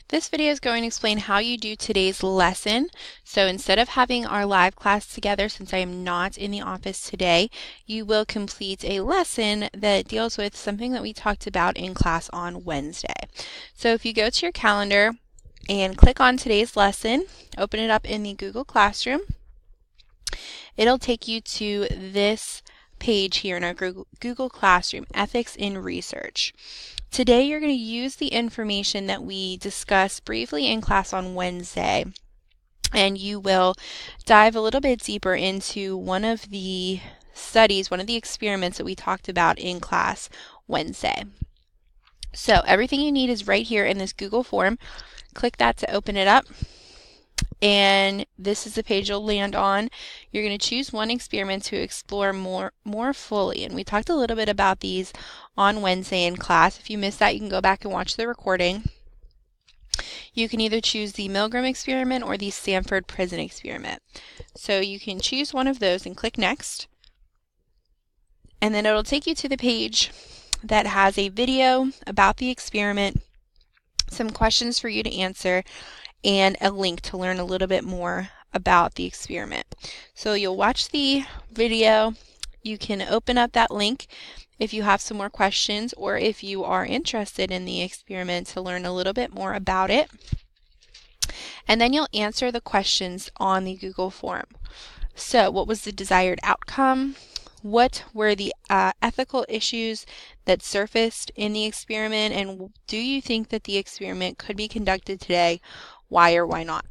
This video is going to explain how you do today's lesson. So instead of having our live class together, since I am not in the office today, you will complete a lesson that deals with something that we talked about in class on Wednesday. So if you go to your calendar and click on today's lesson, open it up in the Google Classroom, it'll take you to this page here in our Google Classroom, Ethics in Research. Today you're going to use the information that we discussed briefly in class on Wednesday, and you will dive a little bit deeper into one of the studies, one of the experiments that we talked about in class Wednesday. So everything you need is right here in this Google form. Click that to open it up, and this is the page you'll land on. You're going to choose one experiment to explore more fully, and we talked a little bit about these on Wednesday in class. If you missed that, you can go back and watch the recording. You can either choose the Milgram experiment or the Stanford Prison experiment. So you can choose one of those and click Next, and then it'll take you to the page that has a video about the experiment, some questions for you to answer, and a link to learn a little bit more about the experiment. So you'll watch the video, you can open up that link if you have some more questions, or if you are interested in the experiment to learn a little bit more about it. And then you'll answer the questions on the Google form. So what was the desired outcome? What were the ethical issues that surfaced in the experiment? And do you think that the experiment could be conducted today? Why or why not?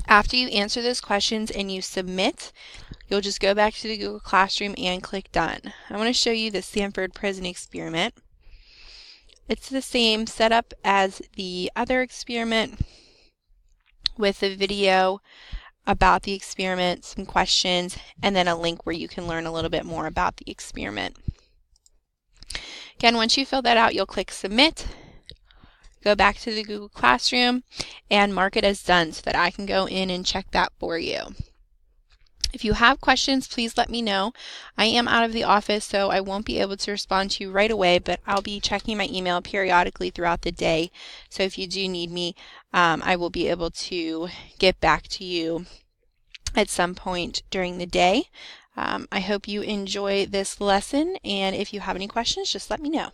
After you answer those questions and you submit, you'll just go back to the Google Classroom and click Done. I want to show you the Stanford Prison experiment. It's the same setup as the other experiment, with a video about the experiment, some questions, and then a link where you can learn a little bit more about the experiment. Again, once you fill that out, you'll click Submit, go back to the Google Classroom, and mark it as done so that I can go in and check that for you. If you have questions, please let me know. I am out of the office, so I won't be able to respond to you right away, but I'll be checking my email periodically throughout the day. So if you do need me, I will be able to get back to you at some point during the day. I hope you enjoy this lesson, and if you have any questions, just let me know.